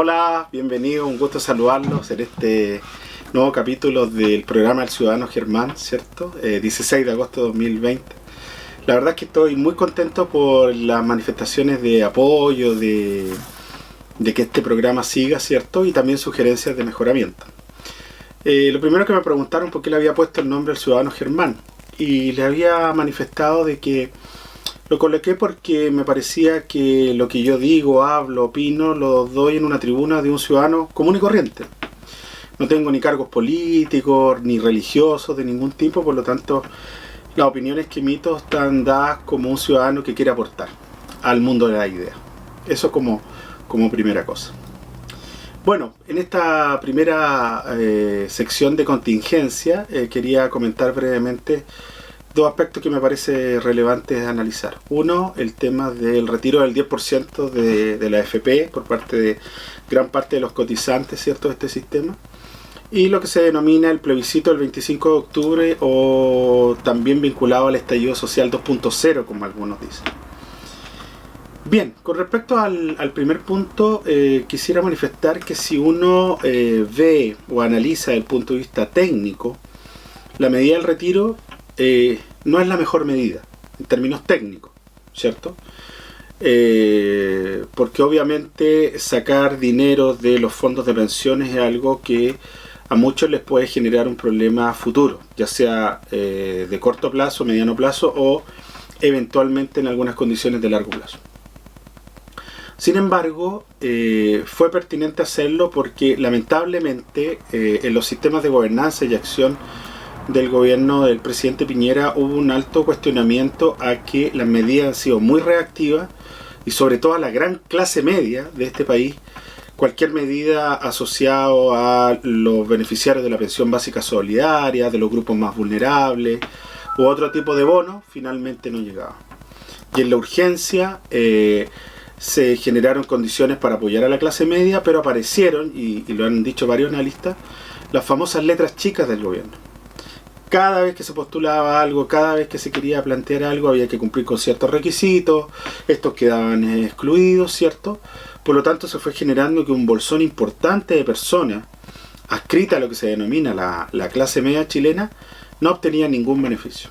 Hola, bienvenidos, un gusto saludarlos en este nuevo capítulo del programa El Ciudadano Germán, ¿cierto? 16 de agosto de 2020. La verdad es que estoy muy contento por las manifestaciones de apoyo, de que este programa siga, ¿cierto? Y también sugerencias de mejoramiento. Lo primero que me preguntaron por qué le había puesto el nombre El Ciudadano Germán. Y le había manifestado de que lo coloqué porque me parecía que lo que yo digo, hablo, opino, lo doy en una tribuna de un ciudadano común y corriente. No tengo ni cargos políticos, ni religiosos de ningún tipo, por lo tanto, las opiniones que emito están dadas como un ciudadano que quiere aportar al mundo de la idea. Eso como primera cosa. Bueno, en esta primera sección de contingencia quería comentar brevemente dos aspectos que me parece relevantes analizar. Uno, el tema del retiro del 10% de la AFP por parte de gran parte de los cotizantes, ¿cierto?, de este sistema. Y lo que se denomina el plebiscito del 25 de octubre o también vinculado al estallido social 2.0, como algunos dicen. Bien, con respecto al primer punto, quisiera manifestar que si uno ve o analiza desde el punto de vista técnico, la medida del retiro no es la mejor medida en términos técnicos, ¿cierto? Porque obviamente sacar dinero de los fondos de pensiones es algo que a muchos les puede generar un problema futuro, ya sea de corto plazo, mediano plazo o eventualmente en algunas condiciones de largo plazo. Sin embargo, fue pertinente hacerlo porque lamentablemente en los sistemas de gobernanza y acción del gobierno del presidente Piñera hubo un alto cuestionamiento a que las medidas han sido muy reactivas y sobre todo a la gran clase media de este país. Cualquier medida asociada a los beneficiarios de la pensión básica solidaria, de los grupos más vulnerables u otro tipo de bonos, finalmente no llegaba. Y en la urgencia se generaron condiciones para apoyar a la clase media, pero aparecieron, y lo han dicho varios analistas, las famosas letras chicas del gobierno. Cada vez que se postulaba algo, cada vez que se quería plantear algo, había que cumplir con ciertos requisitos, estos quedaban excluidos, ¿cierto? Por lo tanto, se fue generando que un bolsón importante de personas, adscrita a lo que se denomina la clase media chilena, no obtenía ningún beneficio.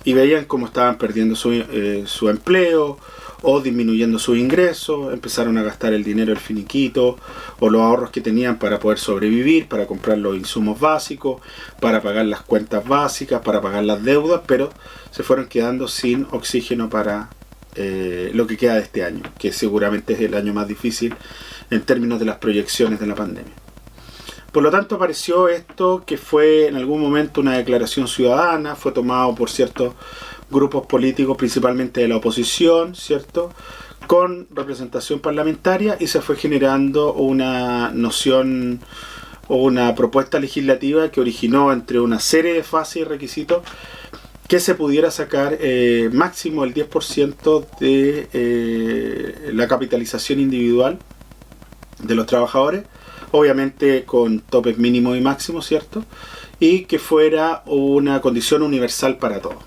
Y veían cómo estaban perdiendo su empleo, o disminuyendo sus ingresos, empezaron a gastar el dinero del finiquito o los ahorros que tenían para poder sobrevivir, para comprar los insumos básicos, para pagar las cuentas básicas, para pagar las deudas, pero se fueron quedando sin oxígeno para lo que queda de este año, que seguramente es el año más difícil en términos de las proyecciones de la pandemia. Por lo tanto, apareció esto que fue en algún momento una declaración ciudadana, fue tomado por ciertos grupos políticos, principalmente de la oposición, ¿cierto?, con representación parlamentaria, y se fue generando una noción o una propuesta legislativa que originó entre una serie de fases y requisitos que se pudiera sacar máximo el 10% de la capitalización individual de los trabajadores, obviamente con topes mínimos y máximos, ¿cierto?, y que fuera una condición universal para todos.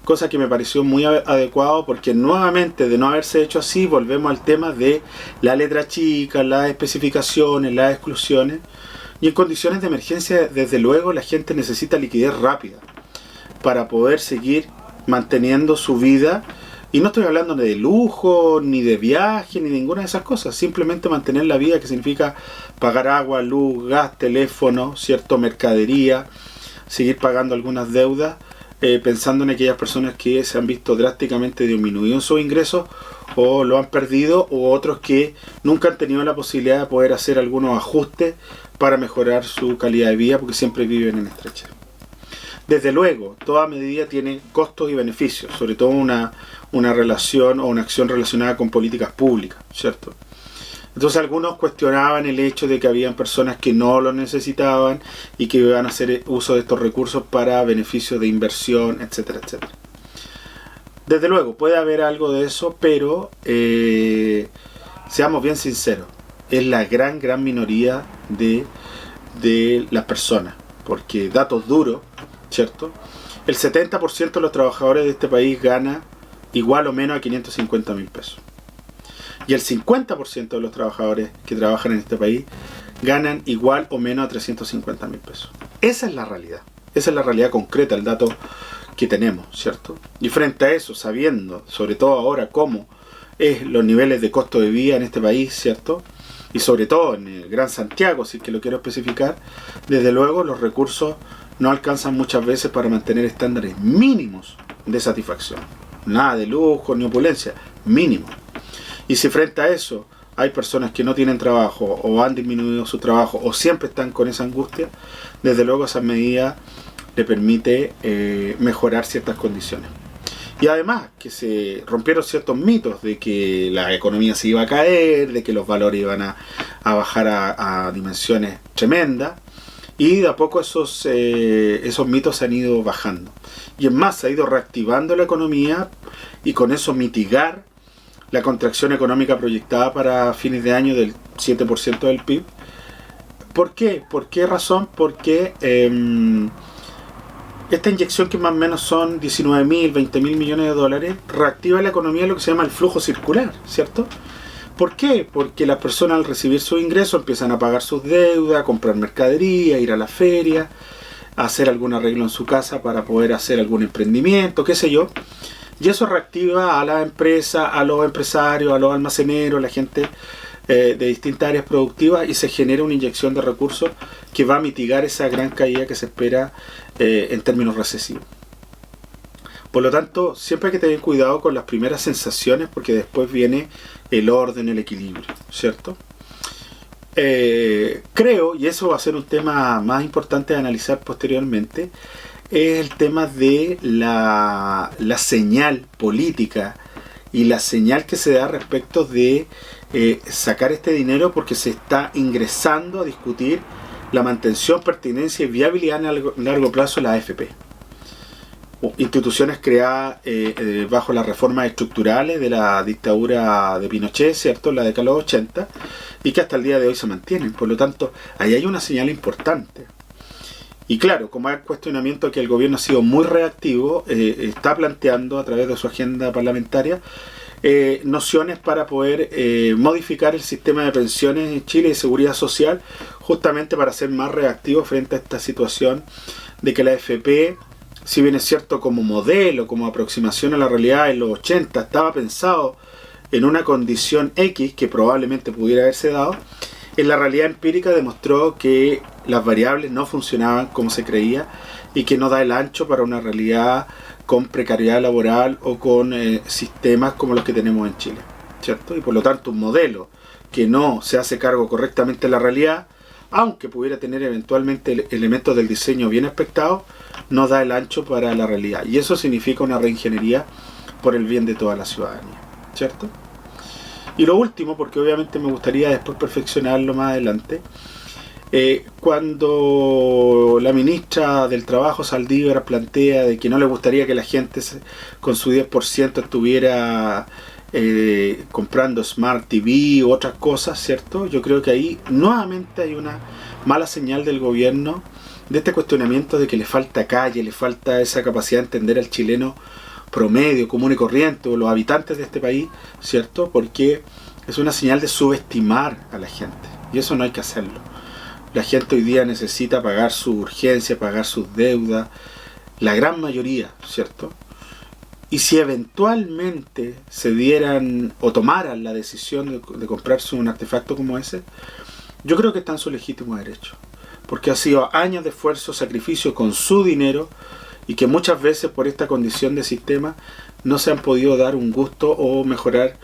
Cosa que me pareció muy adecuado porque nuevamente, de no haberse hecho así, volvemos al tema de la letra chica, las especificaciones, las exclusiones. Y en condiciones de emergencia, desde luego, la gente necesita liquidez rápida para poder seguir manteniendo su vida. Y no estoy hablando de lujo, ni de viaje, ni de ninguna de esas cosas. Simplemente mantener la vida, que significa pagar agua, luz, gas, teléfono, cierto, mercadería, seguir pagando algunas deudas. Pensando en aquellas personas que se han visto drásticamente disminuidos sus ingresos o lo han perdido, o otros que nunca han tenido la posibilidad de poder hacer algunos ajustes para mejorar su calidad de vida porque siempre viven en estrechez. Desde luego, toda medida tiene costos y beneficios, sobre todo una relación o una acción relacionada con políticas públicas, ¿cierto? Entonces algunos cuestionaban el hecho de que habían personas que no lo necesitaban y que iban a hacer uso de estos recursos para beneficios de inversión, etcétera, etcétera. Desde luego, puede haber algo de eso, pero seamos bien sinceros, es la gran minoría de las personas, porque datos duros, ¿cierto? El 70% de los trabajadores de este país gana igual o menos a 550.000 pesos. Y el 50% de los trabajadores que trabajan en este país ganan igual o menos a 350.000 pesos. Esa es la realidad. Esa es la realidad concreta, el dato que tenemos, ¿cierto? Y frente a eso, sabiendo, sobre todo ahora, cómo es los niveles de costo de vida en este país, ¿cierto? Y sobre todo en el Gran Santiago, si es que lo quiero especificar, desde luego los recursos no alcanzan muchas veces para mantener estándares mínimos de satisfacción. Nada de lujo ni opulencia, mínimo. Y si frente a eso hay personas que no tienen trabajo o han disminuido su trabajo o siempre están con esa angustia, desde luego esa medida le permite mejorar ciertas condiciones. Y además que se rompieron ciertos mitos de que la economía se iba a caer, de que los valores iban a bajar a dimensiones tremendas, y de a poco esos mitos se han ido bajando. Y es más, se ha ido reactivando la economía y con eso mitigar la contracción económica proyectada para fines de año del 7% del PIB. ¿Por qué? ¿Por qué razón? Porque esta inyección, que más o menos son 19.000, 20.000 millones de dólares, reactiva la economía, lo que se llama el flujo circular, ¿cierto? ¿Por qué? Porque las personas al recibir sus ingresos empiezan a pagar sus deudas, a comprar mercadería, ir a la feria, a hacer algún arreglo en su casa para poder hacer algún emprendimiento, qué sé yo. Y eso reactiva a la empresa, a los empresarios, a los almaceneros, la gente de distintas áreas productivas, y se genera una inyección de recursos que va a mitigar esa gran caída que se espera en términos recesivos. Por lo tanto, siempre hay que tener cuidado con las primeras sensaciones, porque después viene el orden, el equilibrio, ¿cierto? Creo, y eso va a ser un tema más importante de analizar posteriormente, es el tema de la señal política y la señal que se da respecto de sacar este dinero, porque se está ingresando a discutir la mantención, pertinencia y viabilidad a largo plazo de la AFP. Instituciones creadas bajo las reformas estructurales de la dictadura de Pinochet, ¿cierto?, la década de los 80, y que hasta el día de hoy se mantienen. Por lo tanto, ahí hay una señal importante. Y claro, como hay cuestionamiento que el gobierno ha sido muy reactivo, está planteando a través de su agenda parlamentaria nociones para poder modificar el sistema de pensiones en Chile y seguridad social, justamente para ser más reactivo frente a esta situación de que la AFP, si bien es cierto como modelo, como aproximación a la realidad en los 80, estaba pensado en una condición X que probablemente pudiera haberse dado, en la realidad empírica demostró que las variables no funcionaban como se creía y que no da el ancho para una realidad con precariedad laboral o con sistemas como los que tenemos en Chile, ¿cierto? Y por lo tanto un modelo que no se hace cargo correctamente de la realidad, aunque pudiera tener eventualmente elementos del diseño bien expectados, no da el ancho para la realidad. Y eso significa una reingeniería por el bien de toda la ciudadanía, ¿cierto? Y lo último, porque obviamente me gustaría después perfeccionarlo más adelante, cuando la ministra del Trabajo, Saldívar, plantea de que no le gustaría que la gente con su 10% estuviera comprando Smart TV u otras cosas, ¿cierto? Yo creo que ahí nuevamente hay una mala señal del gobierno, de este cuestionamiento de que le falta calle, le falta esa capacidad de entender al chileno promedio, común y corriente, o los habitantes de este país, ¿cierto? Porque es una señal de subestimar a la gente, y eso no hay que hacerlo. La gente hoy día necesita pagar su urgencia, pagar sus deudas, la gran mayoría, ¿cierto? Y si eventualmente se dieran o tomaran la decisión de comprarse un artefacto como ese, yo creo que está en su legítimo derecho, porque ha sido años de esfuerzo, sacrificio con su dinero, y que muchas veces por esta condición de sistema no se han podido dar un gusto o mejorar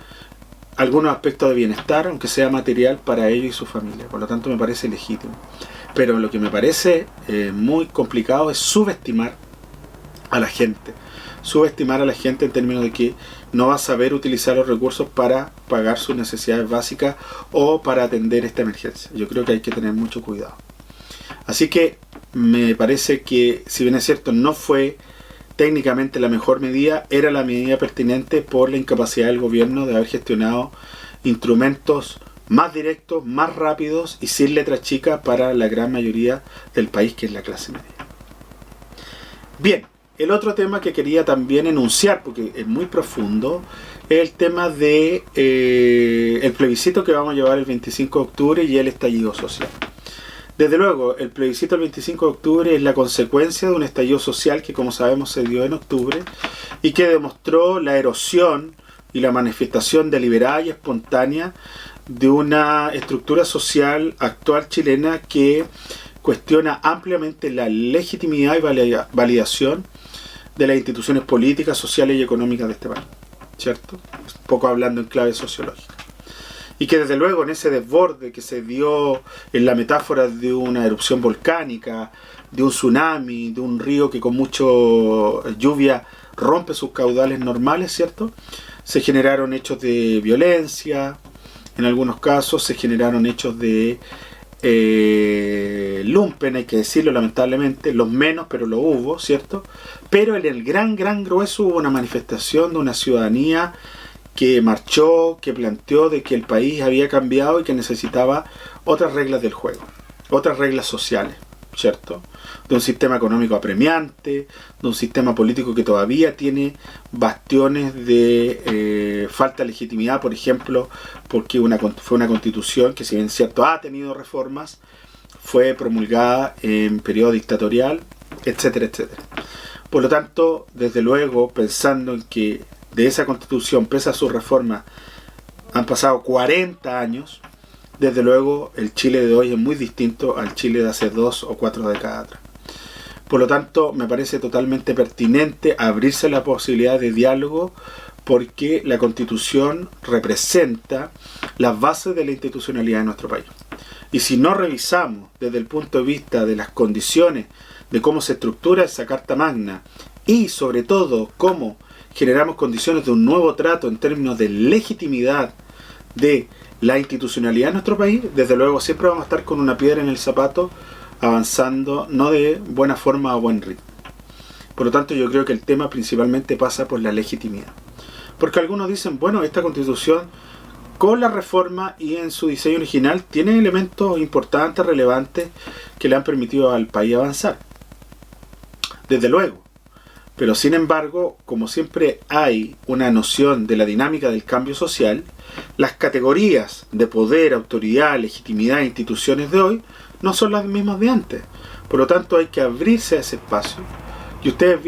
algunos aspectos de bienestar, aunque sea material, para ellos y su familia. Por lo tanto me parece legítimo. Pero lo que me parece muy complicado es subestimar a la gente. Subestimar a la gente en términos de que no va a saber utilizar los recursos para pagar sus necesidades básicas o para atender esta emergencia. Yo creo que hay que tener mucho cuidado. Así que me parece que, si bien es cierto, no fue técnicamente la mejor medida, era la medida pertinente por la incapacidad del gobierno de haber gestionado instrumentos más directos, más rápidos y sin letra chica para la gran mayoría del país, que es la clase media. Bien, el otro tema que quería también enunciar, porque es muy profundo, es el tema de el plebiscito que vamos a llevar el 25 de octubre y el estallido social. Desde luego, el plebiscito del 25 de octubre es la consecuencia de un estallido social que, como sabemos, se dio en octubre y que demostró la erosión y la manifestación deliberada y espontánea de una estructura social actual chilena que cuestiona ampliamente la legitimidad y validación de las instituciones políticas, sociales y económicas de este país, ¿cierto? Un poco hablando en clave sociológica. Y que desde luego en ese desborde que se dio en la metáfora de una erupción volcánica, de un tsunami, de un río que con mucha lluvia rompe sus caudales normales, ¿cierto? Se generaron hechos de violencia, en algunos casos se generaron hechos de lumpen, hay que decirlo lamentablemente, los menos, pero lo hubo, ¿cierto? Pero en el gran grueso hubo una manifestación de una ciudadanía que marchó, que planteó de que el país había cambiado y que necesitaba otras reglas del juego, otras reglas sociales, ¿cierto? De un sistema económico apremiante, de un sistema político que todavía tiene bastiones de falta de legitimidad, por ejemplo, porque fue una constitución que, si bien es cierto ha tenido reformas, fue promulgada en periodo dictatorial, etcétera, etcétera. Por lo tanto, desde luego, pensando en que de esa constitución, pese a su reforma, han pasado 40 años, desde luego el Chile de hoy es muy distinto al Chile de hace 2 o 4 décadas atrás. Por lo tanto, me parece totalmente pertinente abrirse la posibilidad de diálogo, porque la Constitución representa las bases de la institucionalidad de nuestro país. Y si no revisamos desde el punto de vista de las condiciones de cómo se estructura esa Carta Magna y sobre todo cómo generamos condiciones de un nuevo trato en términos de legitimidad de la institucionalidad de nuestro país, desde luego siempre vamos a estar con una piedra en el zapato, avanzando no de buena forma o buen ritmo. Por lo tanto, yo creo que el tema principalmente pasa por la legitimidad. Porque algunos dicen, bueno, esta Constitución con la reforma y en su diseño original tiene elementos importantes, relevantes, que le han permitido al país avanzar. Desde luego. Pero sin embargo, como siempre hay una noción de la dinámica del cambio social, las categorías de poder, autoridad, legitimidad e instituciones de hoy no son las mismas de antes. Por lo tanto, hay que abrirse a ese espacio. Y ustedes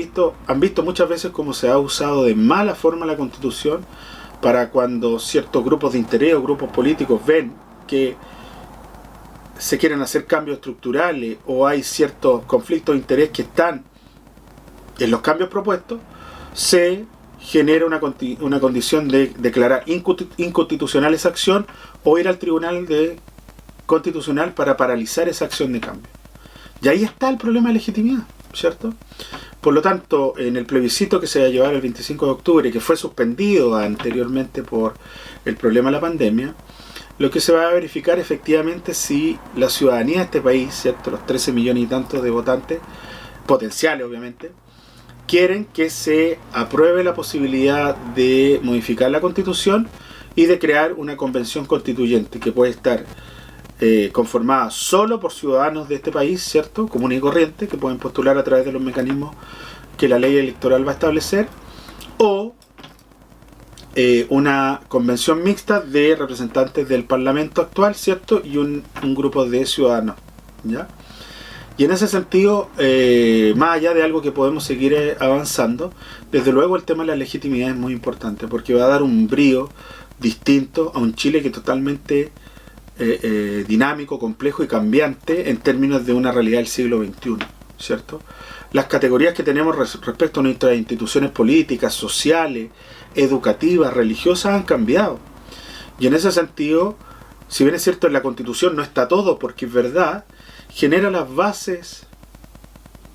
han visto muchas veces cómo se ha usado de mala forma la Constitución para cuando ciertos grupos de interés o grupos políticos ven que se quieren hacer cambios estructurales o hay ciertos conflictos de interés que están en los cambios propuestos, se genera una condición de declarar inconstitucional esa acción o ir al Tribunal Constitucional para paralizar esa acción de cambio. Y ahí está el problema de legitimidad, ¿cierto? Por lo tanto, en el plebiscito que se va a llevar el 25 de octubre, que fue suspendido anteriormente por el problema de la pandemia, lo que se va a verificar efectivamente si la ciudadanía de este país, ¿cierto? Los 13 millones y tantos de votantes, potenciales obviamente, quieren que se apruebe la posibilidad de modificar la Constitución y de crear una convención constituyente que puede estar conformada solo por ciudadanos de este país, ¿cierto? Común y corriente, que pueden postular a través de los mecanismos que la ley electoral va a establecer, o una convención mixta de representantes del Parlamento actual, ¿cierto? Y un grupo de ciudadanos, ¿ya? Y en ese sentido, más allá de algo que podemos seguir avanzando, desde luego el tema de la legitimidad es muy importante, porque va a dar un brío distinto a un Chile que es totalmente dinámico, complejo y cambiante en términos de una realidad del siglo XXI, ¿cierto? Las categorías que tenemos respecto a nuestras instituciones políticas, sociales, educativas, religiosas han cambiado. Y en ese sentido, si bien es cierto en la Constitución no está todo, porque es verdad, genera las bases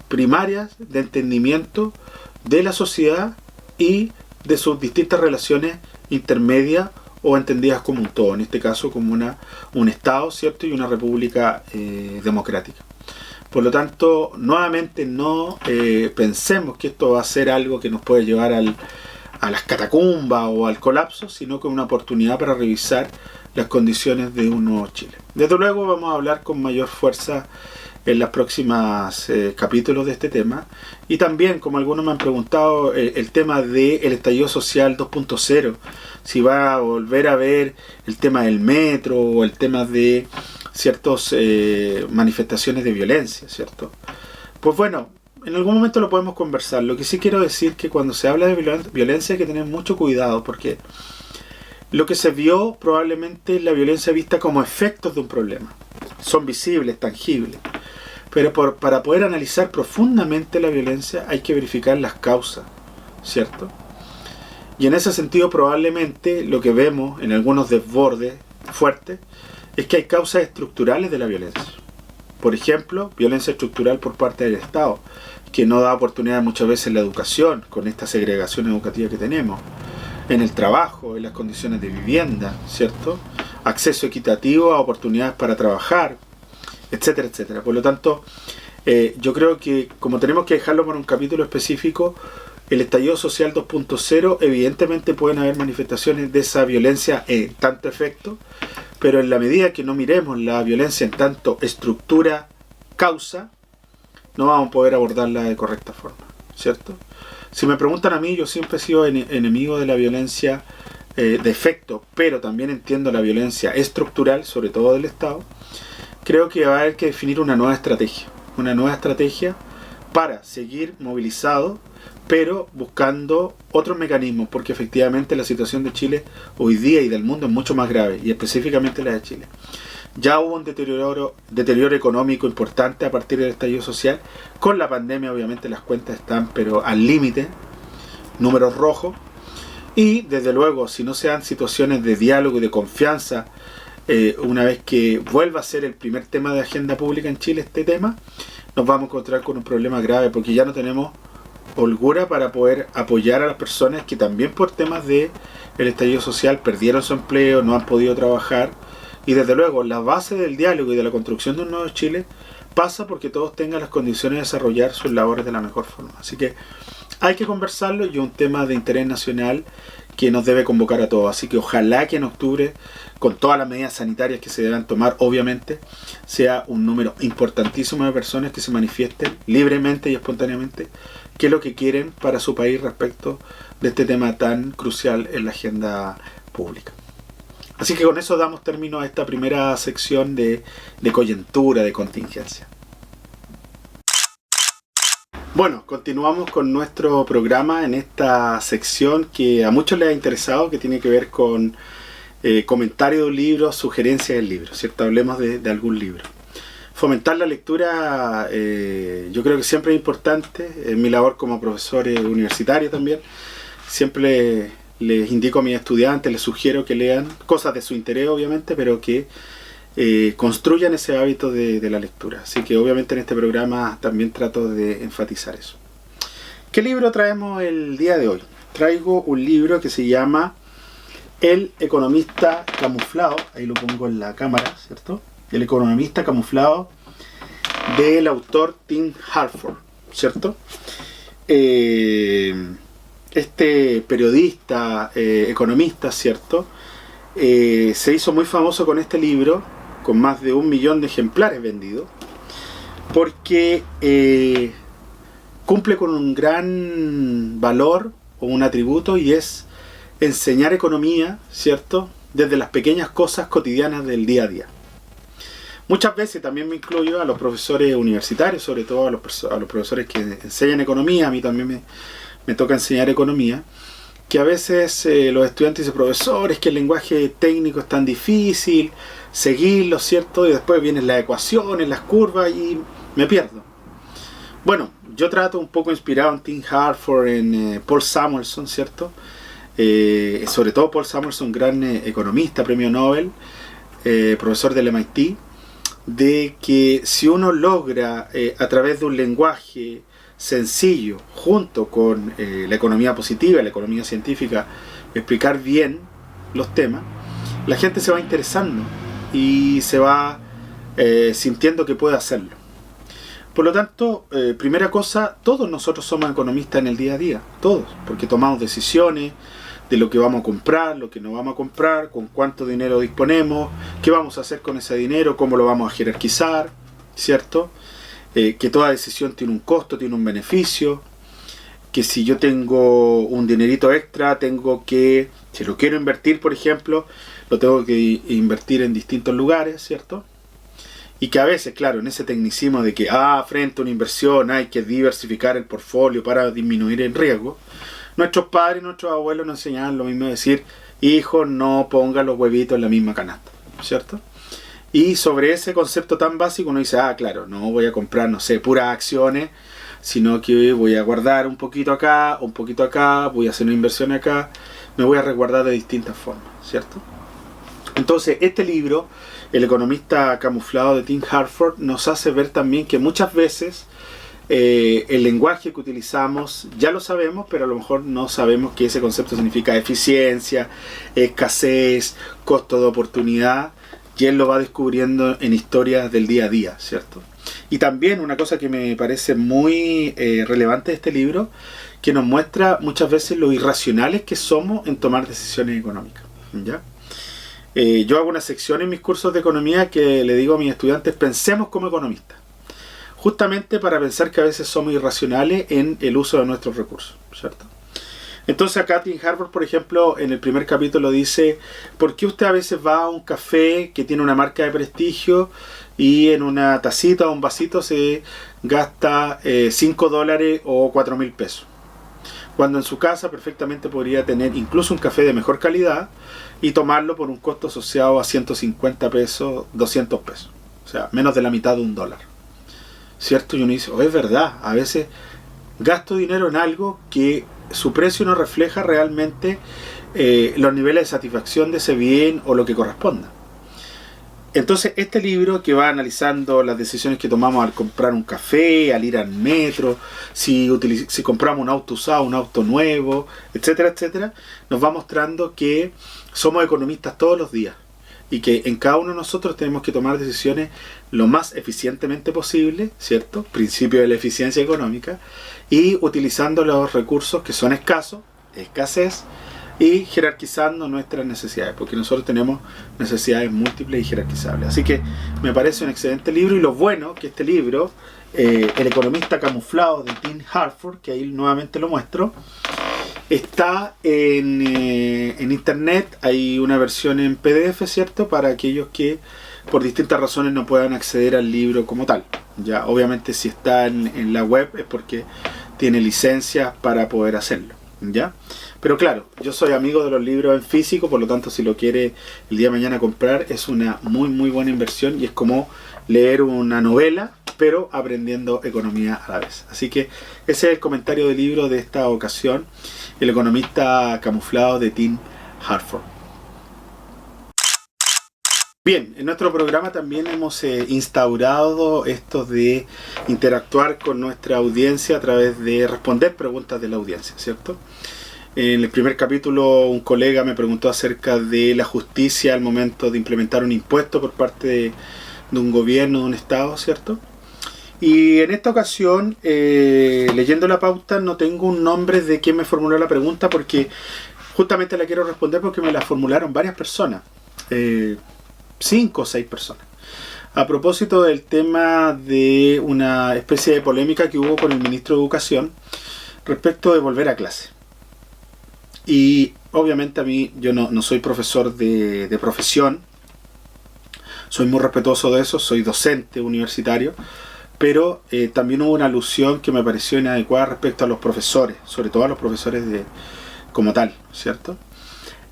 primarias de entendimiento de la sociedad y de sus distintas relaciones intermedias o entendidas como un todo, en este caso como un Estado, ¿cierto? Y una república democrática. Por lo tanto, nuevamente no pensemos que esto va a ser algo que nos puede llevar a las catacumbas o al colapso, sino que una oportunidad para revisar las condiciones de un nuevo Chile. Desde luego vamos a hablar con mayor fuerza en las próximas capítulos de este tema. Y también, como algunos me han preguntado, el tema del estallido social 2.0, si va a volver a ver el tema del metro o el tema de ciertas manifestaciones de violencia, ¿cierto? Pues bueno, en algún momento lo podemos conversar. Lo que sí quiero decir que cuando se habla de violencia hay que tener mucho cuidado, porque lo que se vio probablemente es la violencia vista como efectos de un problema. Son visibles, tangibles. Pero para poder analizar profundamente la violencia hay que verificar las causas, ¿cierto? Y en ese sentido probablemente lo que vemos en algunos desbordes fuertes es que hay causas estructurales de la violencia. Por ejemplo, violencia estructural por parte del Estado, que no da oportunidad muchas veces en la educación, con esta segregación educativa que tenemos, en el trabajo, en las condiciones de vivienda, ¿cierto? Acceso equitativo a oportunidades para trabajar, etcétera, etcétera. Por lo tanto, yo creo que como tenemos que dejarlo por un capítulo específico, el estallido social 2.0, evidentemente pueden haber manifestaciones de esa violencia en tanto efecto, pero en la medida que no miremos la violencia en tanto estructura, causa, no vamos a poder abordarla de correcta forma, ¿cierto? Si me preguntan a mí, yo siempre he sido enemigo de la violencia de efecto, pero también entiendo la violencia estructural, sobre todo del Estado. Creo que va a haber que definir una nueva estrategia para seguir movilizado, pero buscando otros mecanismos, porque efectivamente la situación de Chile hoy día y del mundo es mucho más grave, y específicamente la de Chile. Ya hubo un deterioro económico importante a partir del estallido social. Con la pandemia obviamente las cuentas están pero al límite, números rojos, y desde luego si no se dan situaciones de diálogo y de confianza, una vez que vuelva a ser el primer tema de agenda pública en Chile este tema, nos vamos a encontrar con un problema grave, porque ya no tenemos holgura para poder apoyar a las personas que también por temas de el estallido social perdieron su empleo, no han podido trabajar. Y desde luego la base del diálogo y de la construcción de un nuevo Chile pasa porque todos tengan las condiciones de desarrollar sus labores de la mejor forma. Así que hay que conversarlo, y es un tema de interés nacional que nos debe convocar a todos. Así que ojalá que en octubre, con todas las medidas sanitarias que se deban tomar, obviamente, sea un número importantísimo de personas que se manifiesten libremente y espontáneamente qué es lo que quieren para su país respecto de este tema tan crucial en la agenda pública. Así que con eso damos término a esta primera sección de coyuntura, de contingencia. Bueno, continuamos con nuestro programa en esta sección que a muchos les ha interesado, que tiene que ver con comentario de un libro, sugerencias del libro, ¿cierto? Hablemos de algún libro. Fomentar la lectura, yo creo que siempre es importante. En mi labor como profesor universitario también, siempre les indico a mis estudiantes, les sugiero que lean cosas de su interés, obviamente, pero que construyan ese hábito de la lectura. Así que obviamente en este programa también trato de enfatizar eso. ¿Qué libro traemos el día de hoy? Traigo un libro que se llama El economista camuflado. Ahí lo pongo en la cámara, ¿cierto? El economista camuflado, del autor Tim Harford, ¿cierto? Este periodista, economista, ¿cierto? Se hizo muy famoso con este libro, con más de 1 millón de ejemplares vendidos, porque cumple con un gran valor o un atributo, y es enseñar economía, ¿cierto?, desde las pequeñas cosas cotidianas del día a día. Muchas veces también me incluyo a los profesores universitarios, sobre todo a los profesores que enseñan economía. A mí también me toca enseñar economía, que a veces los estudiantes dicen: profesor, es que el lenguaje técnico es tan difícil seguirlo, ¿cierto? Y después vienen las ecuaciones, las curvas, y me pierdo. Bueno, yo trato un poco inspirado en Tim Harford, en Paul Samuelson, ¿cierto? Sobre todo Paul Samuelson, gran economista, premio Nobel, profesor del MIT, de que si uno logra a través de un lenguaje sencillo, junto con la economía positiva, la economía científica, explicar bien los temas, la gente se va interesando y se va sintiendo que puede hacerlo. Por lo tanto, primera cosa, todos nosotros somos economistas en el día a día, todos, porque tomamos decisiones de lo que vamos a comprar, lo que no vamos a comprar, con cuánto dinero disponemos, qué vamos a hacer con ese dinero, cómo lo vamos a jerarquizar, ¿cierto? que toda decisión tiene un costo, tiene un beneficio, que si yo tengo un dinerito extra, tengo que, si lo quiero invertir, por ejemplo, lo tengo que invertir en distintos lugares, ¿cierto? Y que a veces, claro, en ese tecnicismo de que, frente a una inversión hay que diversificar el portfolio para disminuir el riesgo, nuestros padres y nuestros abuelos nos enseñaban lo mismo, de decir, hijo, no ponga los huevitos en la misma canasta, ¿cierto? Y sobre ese concepto tan básico uno dice, claro, no voy a comprar, no sé, puras acciones, sino que voy a guardar un poquito acá, voy a hacer una inversión acá, me voy a resguardar de distintas formas, ¿cierto? Entonces, este libro, El economista camuflado de Tim Harford, nos hace ver también que muchas veces el lenguaje que utilizamos ya lo sabemos, pero a lo mejor no sabemos que ese concepto significa eficiencia, escasez, costo de oportunidad, y él lo va descubriendo en historias del día a día, ¿cierto? Y también una cosa que me parece muy relevante de este libro, que nos muestra muchas veces lo irracionales que somos en tomar decisiones económicas, ¿ya? Yo hago una sección en mis cursos de economía que le digo a mis estudiantes, pensemos como economistas, justamente para pensar que a veces somos irracionales en el uso de nuestros recursos, ¿cierto? Entonces acá Tim Harford, por ejemplo, en el primer capítulo dice, ¿por qué usted a veces va a un café que tiene una marca de prestigio y en una tacita o un vasito se gasta $5 o 4.000 pesos? Cuando en su casa perfectamente podría tener incluso un café de mejor calidad y tomarlo por un costo asociado a 150 pesos, 200 pesos. O sea, menos de la mitad de $1. ¿Cierto? Y uno dice, es verdad, a veces gasto dinero en algo que su precio no refleja realmente los niveles de satisfacción de ese bien o lo que corresponda. Entonces este libro, que va analizando las decisiones que tomamos al comprar un café, al ir al metro, si compramos un auto usado, un auto nuevo, etcétera, etcétera, nos va mostrando que somos economistas todos los días y que en cada uno de nosotros tenemos que tomar decisiones lo más eficientemente posible, ¿cierto? Principio de la eficiencia económica, y utilizando los recursos que son escasos, escasez, y jerarquizando nuestras necesidades, porque nosotros tenemos necesidades múltiples y jerarquizables. Así que me parece un excelente libro, y lo bueno que este libro, El economista camuflado de Tim Harford, que ahí nuevamente lo muestro, está en internet. Hay una versión en PDF, ¿cierto? Para aquellos que por distintas razones no puedan acceder al libro como tal. Ya, obviamente si está en la web es porque tiene licencias para poder hacerlo, ¿ya? Pero claro, yo soy amigo de los libros en físico, por lo tanto si lo quiere el día de mañana comprar es una muy muy buena inversión, y es como leer una novela pero aprendiendo economía a la vez. Así que ese es el comentario del libro de esta ocasión, El economista camuflado de Tim Harford. Bien, en nuestro programa también hemos instaurado esto de interactuar con nuestra audiencia a través de responder preguntas de la audiencia, ¿cierto? En el primer capítulo un colega me preguntó acerca de la justicia al momento de implementar un impuesto por parte de un gobierno, de un estado, ¿cierto? Y en esta ocasión, leyendo la pauta, no tengo un nombre de quien me formuló la pregunta, porque justamente la quiero responder porque me la formularon varias personas, 5 o 6 personas, a propósito del tema de una especie de polémica que hubo con el ministro de Educación respecto de volver a clase. Y obviamente a mí, yo no soy profesor de profesión, soy muy respetuoso de eso, soy docente universitario, pero también hubo una alusión que me pareció inadecuada respecto a los profesores, sobre todo a los profesores como tal, ¿cierto?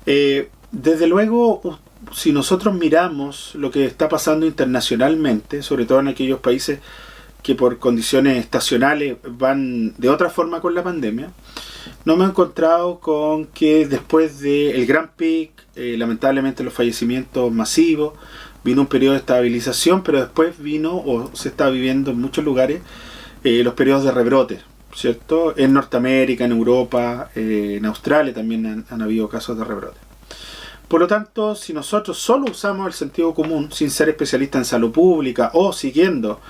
Desde luego, si nosotros miramos lo que está pasando internacionalmente, sobre todo en aquellos países que por condiciones estacionales van de otra forma con la pandemia, no me he encontrado con que después del gran pic, lamentablemente los fallecimientos masivos, vino un periodo de estabilización, pero después vino, o se está viviendo en muchos lugares, los periodos de rebrote, ¿cierto? En Norteamérica, en Europa, en Australia también han habido casos de rebrote. Por lo tanto, si nosotros solo usamos el sentido común, sin ser especialistas en salud pública o siguiendo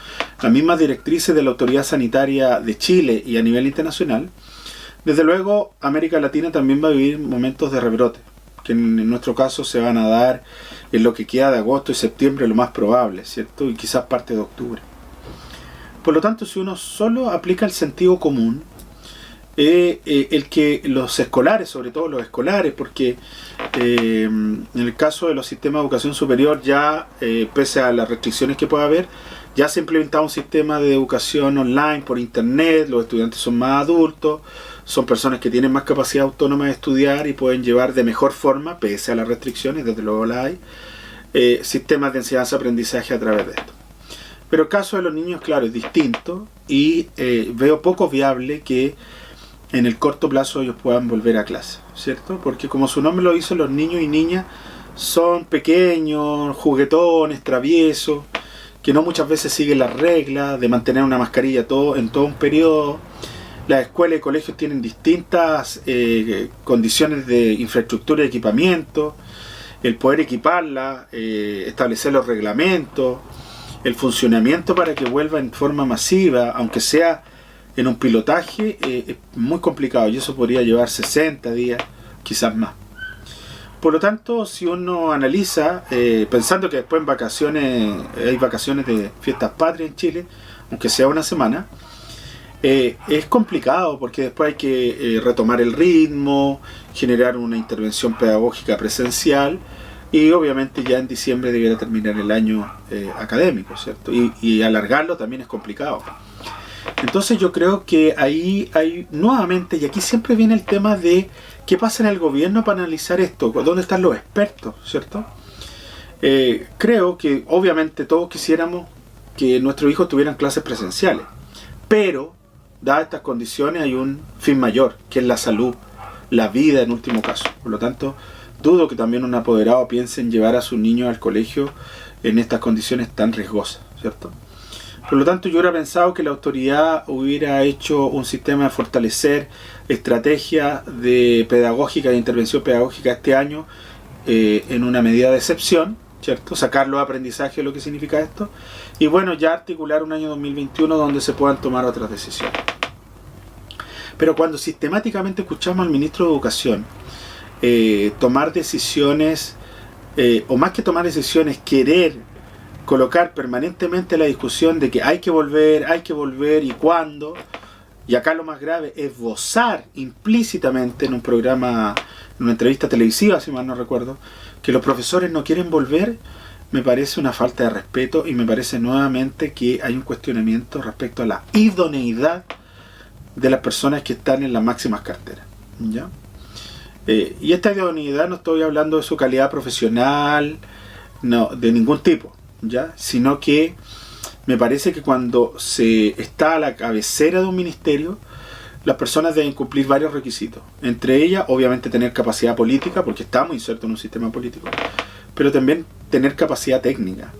las mismas directrices de la Autoridad Sanitaria de Chile y a nivel internacional, desde luego América Latina también va a vivir momentos de rebrote, que en nuestro caso se van a dar en lo que queda de agosto y septiembre, lo más probable, ¿cierto? Y quizás parte de octubre. Por lo tanto, si uno solo aplica el sentido común, el que los escolares, sobre todo los escolares, porque en el caso de los sistemas de educación superior ya, pese a las restricciones que pueda haber, ya se ha implementado un sistema de educación online por internet, los estudiantes son más adultos, son personas que tienen más capacidad autónoma de estudiar y pueden llevar de mejor forma, pese a las restricciones, desde luego las hay, sistemas de enseñanza-aprendizaje a través de esto. Pero el caso de los niños, claro, es distinto y veo poco viable que en el corto plazo ellos puedan volver a clase, ¿cierto? Porque como su nombre lo dice, los niños y niñas son pequeños, juguetones, traviesos, que no muchas veces siguen las reglas de mantener una mascarilla en todo un periodo. Las escuelas y colegios tienen distintas condiciones de infraestructura y equipamiento, el poder equiparla, establecer los reglamentos, el funcionamiento para que vuelva en forma masiva, aunque sea en un pilotaje, es muy complicado y eso podría llevar 60 días, quizás más. Por lo tanto, si uno analiza, pensando que después en vacaciones, hay vacaciones de fiestas patrias en Chile, aunque sea una semana, es complicado porque después hay que retomar el ritmo, generar una intervención pedagógica presencial y obviamente ya en diciembre debiera terminar el año académico, ¿cierto? Y alargarlo también es complicado. Entonces yo creo que ahí hay nuevamente, y aquí siempre viene el tema de qué pasa en el gobierno para analizar esto, dónde están los expertos, ¿cierto? Creo que obviamente todos quisiéramos que nuestros hijos tuvieran clases presenciales, pero dadas estas condiciones hay un fin mayor, que es la salud, la vida en último caso. Por lo tanto, dudo que también un apoderado piense en llevar a sus niños al colegio en estas condiciones tan riesgosas, ¿cierto? Por lo tanto, yo hubiera pensado que la autoridad hubiera hecho un sistema de fortalecer estrategias de pedagógica, de intervención pedagógica este año en una medida de excepción, ¿cierto? Sacar los aprendizajes de lo que significa esto y bueno, ya articular un año 2021 donde se puedan tomar otras decisiones. Pero cuando sistemáticamente escuchamos al ministro de Educación tomar decisiones, o más que tomar decisiones, querer colocar permanentemente la discusión de que hay que volver y cuándo, y acá lo más grave, esbozar implícitamente en un programa, en una entrevista televisiva, si mal no recuerdo, que los profesores no quieren volver, me parece una falta de respeto y me parece nuevamente que hay un cuestionamiento respecto a la idoneidad de las personas que están en las máximas carteras, ¿ya? Y esta idoneidad no estoy hablando de su calidad profesional, no, de ningún tipo, ¿ya? Sino que me parece que cuando se está a la cabecera de un ministerio, las personas deben cumplir varios requisitos. Entre ellas, obviamente, tener capacidad política, porque estamos insertos en un sistema político, pero también tener capacidad técnica.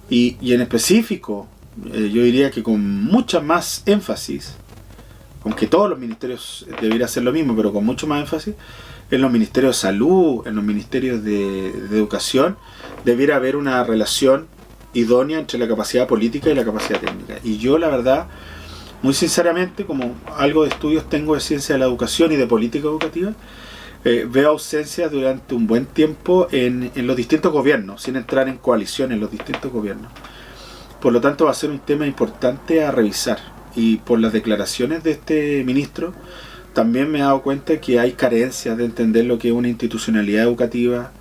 Y en específico, yo diría que con mucha más énfasis, aunque todos los ministerios deberían hacer lo mismo, pero con mucho más énfasis, en los ministerios de salud, en los ministerios de educación, debiera haber una relación idónea entre la capacidad política y la capacidad técnica. Y yo, la verdad, muy sinceramente, como algo de estudios tengo de ciencia de la educación y de política educativa, veo ausencias durante un buen tiempo en los distintos gobiernos, sin entrar en coalición en los distintos gobiernos. Por lo tanto, va a ser un tema importante a revisar. Y por las declaraciones de este ministro, también me he dado cuenta que hay carencias de entender lo que es una institucionalidad educativa,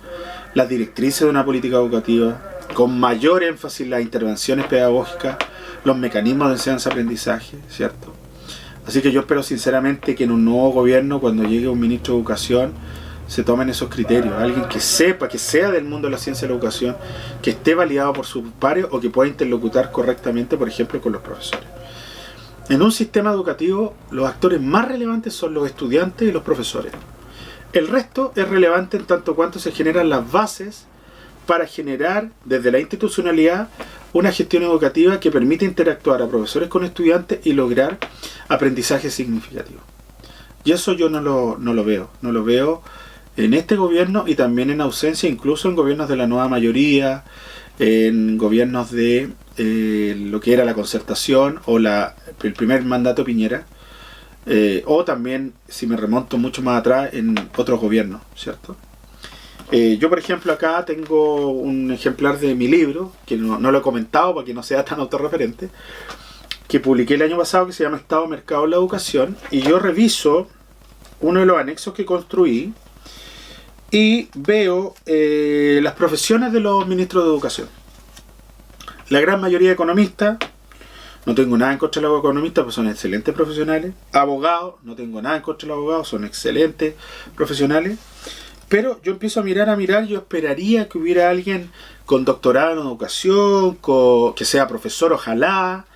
las directrices de una política educativa, con mayor énfasis las intervenciones pedagógicas, los mecanismos de enseñanza-aprendizaje, ¿cierto? Así que yo espero sinceramente que en un nuevo gobierno, cuando llegue un ministro de Educación, se tomen esos criterios. Alguien que sepa, que sea del mundo de la ciencia de la educación, que esté validado por sus pares o que pueda interlocutar correctamente, por ejemplo, con los profesores. En un sistema educativo, los actores más relevantes son los estudiantes y los profesores. El resto es relevante en tanto cuanto se generan las bases para generar, desde la institucionalidad, una gestión educativa que permite interactuar a profesores con estudiantes y lograr aprendizaje significativo. Y eso yo no lo veo. No lo veo en este gobierno y también en ausencia, incluso en gobiernos de la nueva mayoría, en gobiernos de lo que era la concertación o el primer mandato Piñera, o también, si me remonto mucho más atrás, en otros gobiernos, ¿cierto? Yo, por ejemplo, acá tengo un ejemplar de mi libro, que no lo he comentado para que no sea tan autorreferente, que publiqué el año pasado, que se llama Estado, Mercado de la Educación, y yo reviso uno de los anexos que construí y veo las profesiones de los ministros de educación. La gran mayoría de economistas, no tengo nada en contra de los economistas, pues son excelentes profesionales. Abogados, no tengo nada en contra de los abogados, son excelentes profesionales. Pero yo empiezo a mirar, yo esperaría que hubiera alguien con doctorado en educación, que sea profesor ojalá,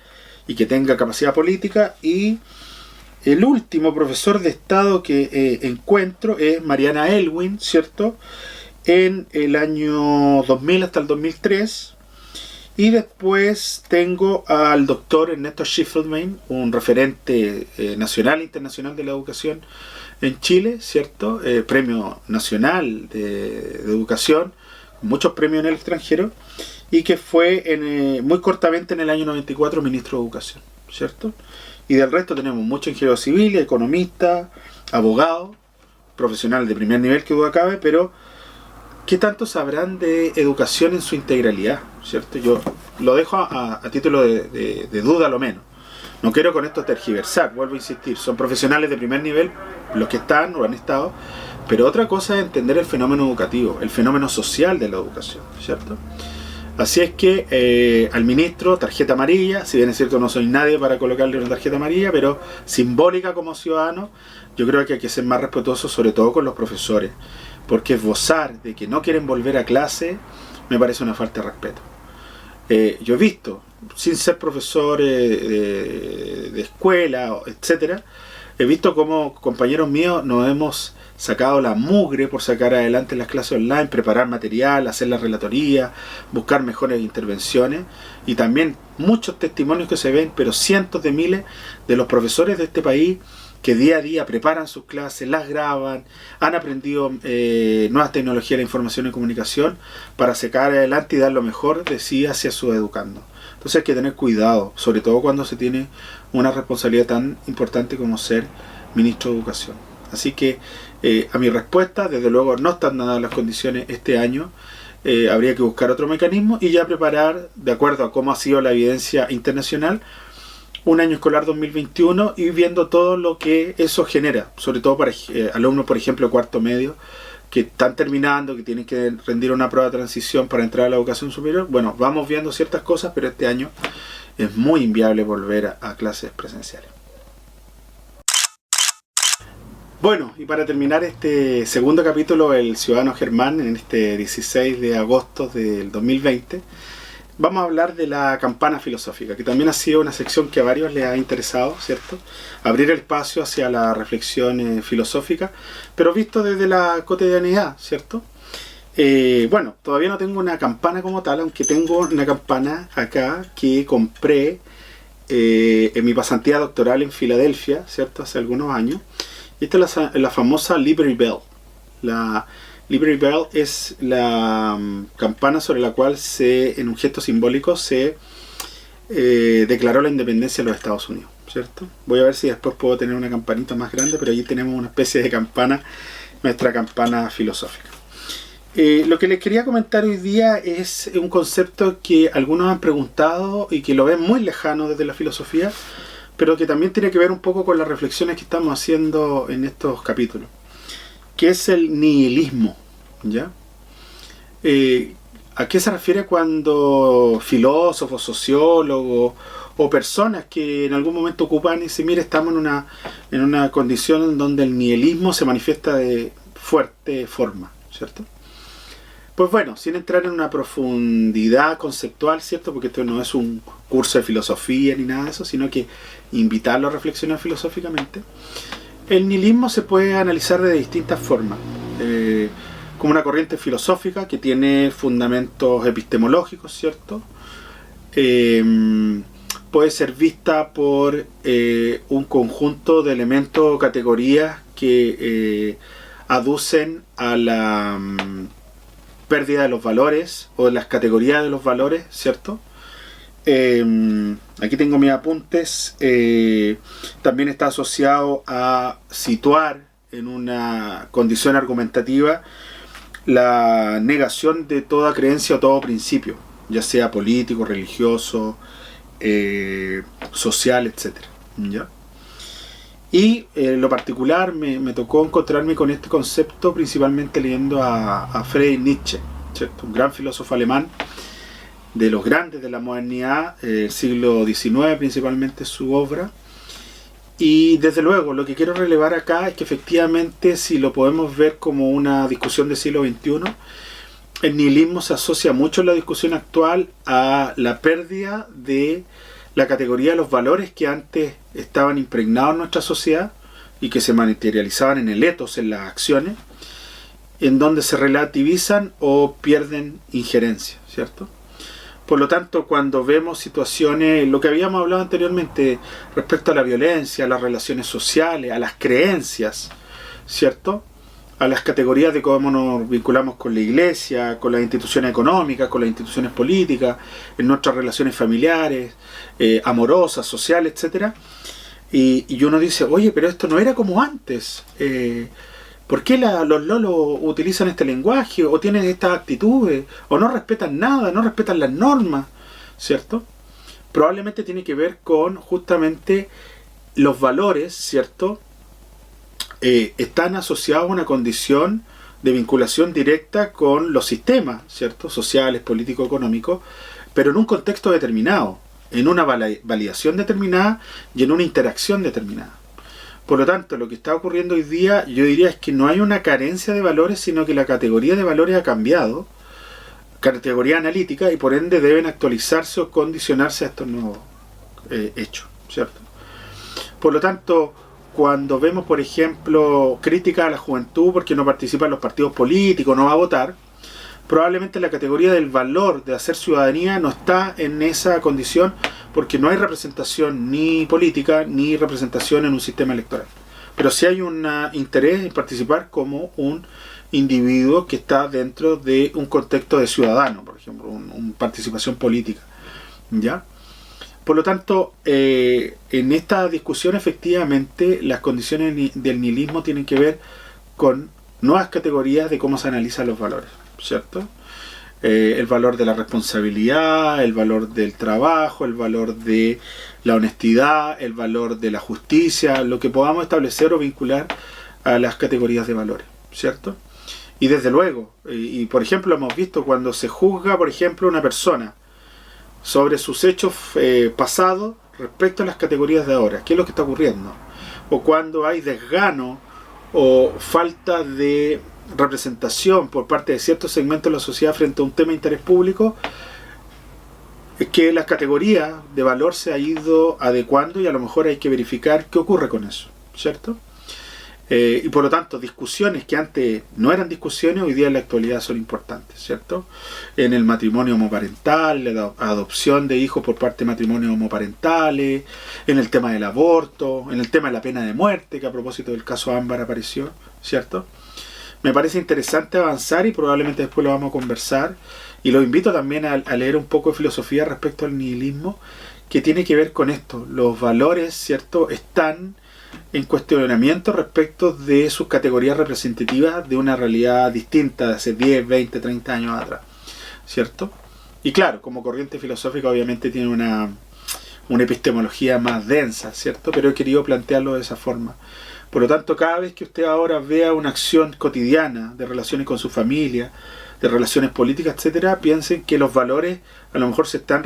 y que tenga capacidad política. Y el último profesor de Estado que encuentro es Mariana Elwin, ¿cierto? En el año 2000 hasta el 2003. Y después tengo al doctor Ernesto Schiffelbein, un referente nacional e internacional de la educación en Chile, ¿cierto? Premio nacional de educación, muchos premios en el extranjero, y que fue muy cortamente en el año 94 ministro de Educación, ¿cierto? Y del resto tenemos muchos ingenieros civiles, economistas, abogados, profesionales de primer nivel que duda cabe, pero ¿qué tanto sabrán de educación en su integralidad? ¿Cierto? Yo lo dejo a título de duda, lo menos. No quiero con esto tergiversar, vuelvo a insistir. Son profesionales de primer nivel, los que están o han estado, pero otra cosa es entender el fenómeno educativo, el fenómeno social de la educación, ¿cierto? Así es que al ministro, tarjeta amarilla, si bien es cierto no soy nadie para colocarle una tarjeta amarilla, pero simbólica como ciudadano, yo creo que hay que ser más respetuosos, sobre todo con los profesores, porque esbozar de que no quieren volver a clase me parece una falta de respeto. Yo he visto, sin ser profesor de escuela, etcétera, he visto cómo compañeros míos nos hemos sacado la mugre por sacar adelante las clases online, preparar material, hacer la relatoría, buscar mejores intervenciones, y también muchos testimonios que se ven, pero cientos de miles de los profesores de este país que día a día preparan sus clases, las graban, han aprendido nuevas tecnologías de la información y comunicación para sacar adelante y dar lo mejor de sí hacia sus educandos. Entonces hay que tener cuidado, sobre todo cuando se tiene una responsabilidad tan importante como ser ministro de Educación. Así que a mi respuesta, desde luego no están dadas las condiciones este año, habría que buscar otro mecanismo y ya preparar, de acuerdo a cómo ha sido la evidencia internacional, un año escolar 2021 y viendo todo lo que eso genera, sobre todo para alumnos, por ejemplo, cuarto medio, que están terminando, que tienen que rendir una prueba de transición para entrar a la educación superior. Bueno, vamos viendo ciertas cosas, pero este año es muy inviable volver a clases presenciales. Bueno, y para terminar este segundo capítulo, El Ciudadano Germán, en este 16 de agosto del 2020, vamos a hablar de la campana filosófica, que también ha sido una sección que a varios les ha interesado, ¿cierto? Abrir el espacio hacia la reflexión filosófica, pero visto desde la cotidianidad, ¿cierto? Bueno, todavía no tengo una campana como tal, aunque tengo una campana acá que compré en mi pasantía doctoral en Filadelfia, ¿cierto? Hace algunos años. Y esta es la famosa Liberty Bell. La Liberty Bell es la campana sobre la cual en un gesto simbólico se declaró la independencia de los Estados Unidos, ¿cierto? Voy a ver si después puedo tener una campanita más grande, pero allí tenemos una especie de campana, nuestra campana filosófica. Lo que les quería comentar hoy día es un concepto que algunos han preguntado y que lo ven muy lejano desde la filosofía, pero que también tiene que ver un poco con las reflexiones que estamos haciendo en estos capítulos, que es el nihilismo, ¿ya? ¿A qué se refiere cuando filósofos, sociólogos o personas que en algún momento ocupan y dicen, mire, estamos en una condición en donde el nihilismo se manifiesta de fuerte forma, ¿cierto? Pues bueno, sin entrar en una profundidad conceptual, ¿cierto? Porque esto no es un curso de filosofía ni nada de eso, sino que invitarlo a reflexionar filosóficamente. El nihilismo se puede analizar de distintas formas, como una corriente filosófica que tiene fundamentos epistemológicos, ¿cierto? Puede ser vista por un conjunto de elementos o categorías que aducen a la pérdida de los valores o de las categorías de los valores, ¿cierto? Aquí tengo mis apuntes. También está asociado a situar en una condición argumentativa la negación de toda creencia o todo principio, ya sea político, religioso, social, etcétera, ¿ya? Y en lo particular me tocó encontrarme con este concepto principalmente leyendo a Friedrich Nietzsche, ¿cierto? Un gran filósofo alemán, de los grandes de la modernidad, siglo XIX principalmente su obra. Y desde luego lo que quiero relevar acá es que efectivamente, si lo podemos ver como una discusión del siglo XXI, el nihilismo se asocia mucho en la discusión actual a la pérdida de la categoría de los valores que antes estaban impregnados en nuestra sociedad y que se materializaban en el ethos, en las acciones, en donde se relativizan o pierden injerencia, ¿cierto? Por lo tanto, cuando vemos situaciones, lo que habíamos hablado anteriormente respecto a la violencia, a las relaciones sociales, a las creencias, ¿cierto? A las categorías de cómo nos vinculamos con la iglesia, con las instituciones económicas, con las instituciones políticas, en nuestras relaciones familiares, amorosas, sociales, etc. Y uno dice, oye, pero esto no era como antes. ¿Por qué los lolos utilizan este lenguaje? ¿O tienen estas actitudes? ¿O no respetan nada? ¿No respetan las normas? ¿Cierto? Probablemente tiene que ver con justamente los valores, ¿cierto? Están asociados a una condición de vinculación directa con los sistemas, ¿cierto? Sociales, políticos, económicos, pero en un contexto determinado, en una validación determinada y en una interacción determinada. Por lo tanto, lo que está ocurriendo hoy día, yo diría, es que no hay una carencia de valores, sino que la categoría de valores ha cambiado, categoría analítica, y por ende deben actualizarse o condicionarse a estos nuevos hechos, ¿cierto? Por lo tanto, cuando vemos, por ejemplo, críticas a la juventud porque no participa en los partidos políticos, no va a votar, probablemente la categoría del valor de hacer ciudadanía no está en esa condición porque no hay representación ni política ni representación en un sistema electoral. Pero sí hay un interés en participar como un individuo que está dentro de un contexto de ciudadano, por ejemplo, una participación política, ¿ya? Por lo tanto, en esta discusión efectivamente las condiciones del nihilismo tienen que ver con nuevas categorías de cómo se analizan los valores, ¿cierto? El valor de la responsabilidad, el valor del trabajo, el valor de la honestidad, el valor de la justicia, lo que podamos establecer o vincular a las categorías de valores, ¿cierto? Y desde luego, y por ejemplo hemos visto cuando se juzga, por ejemplo, una persona sobre sus hechos pasados respecto a las categorías de ahora, qué es lo que está ocurriendo, o cuando hay desgano o falta de representación por parte de ciertos segmentos de la sociedad frente a un tema de interés público, es que la categoría de valor se ha ido adecuando y a lo mejor hay que verificar qué ocurre con eso, ¿cierto? Y por lo tanto, discusiones que antes no eran discusiones, hoy día en la actualidad son importantes, ¿cierto? En el matrimonio homoparental, la adopción de hijos por parte de matrimonios homoparentales, en el tema del aborto, en el tema de la pena de muerte, que a propósito del caso Ámbar apareció, ¿cierto? Me parece interesante avanzar y probablemente después lo vamos a conversar. Y los invito también a leer un poco de filosofía respecto al nihilismo, que tiene que ver con esto. Los valores, ¿cierto?, están en cuestionamiento respecto de sus categorías representativas de una realidad distinta de hace 10, 20, 30 años atrás, ¿cierto? Y claro, como corriente filosófica obviamente tiene una epistemología más densa, ¿cierto? Pero he querido plantearlo de esa forma. Por lo tanto, cada vez que usted ahora vea una acción cotidiana de relaciones con su familia, de relaciones políticas, etcétera, piensen que los valores a lo mejor se están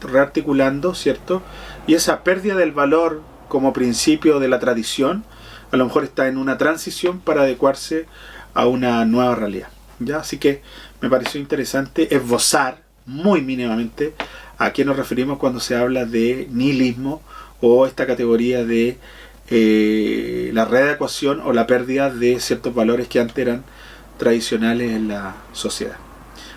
rearticulando, ¿cierto? Y esa pérdida del valor como principio de la tradición, a lo mejor está en una transición para adecuarse a una nueva realidad, ¿ya? Así que me pareció interesante esbozar muy mínimamente a qué nos referimos cuando se habla de nihilismo o esta categoría de la readecuación o la pérdida de ciertos valores que antes eran tradicionales en la sociedad.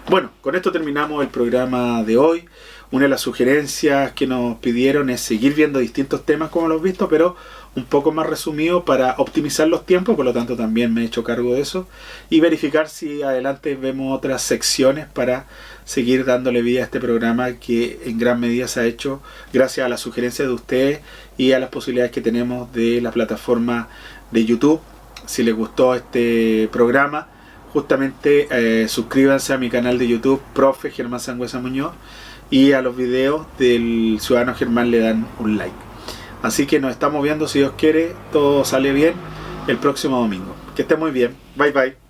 Bueno, con esto terminamos el programa de hoy. Una de las sugerencias que nos pidieron es seguir viendo distintos temas como los visto, pero un poco más resumido para optimizar los tiempos, por lo tanto también me he hecho cargo de eso, y verificar si adelante vemos otras secciones para seguir dándole vida a este programa que en gran medida se ha hecho gracias a las sugerencias de ustedes y a las posibilidades que tenemos de la plataforma de YouTube. Si les gustó este programa, justamente suscríbanse a mi canal de YouTube, Profe Germán Sangüesa Muñoz, y a los videos del Ciudadano Germán le dan un like. Así que nos estamos viendo, si Dios quiere, todo sale bien, el próximo domingo. Que esté muy bien. Bye bye.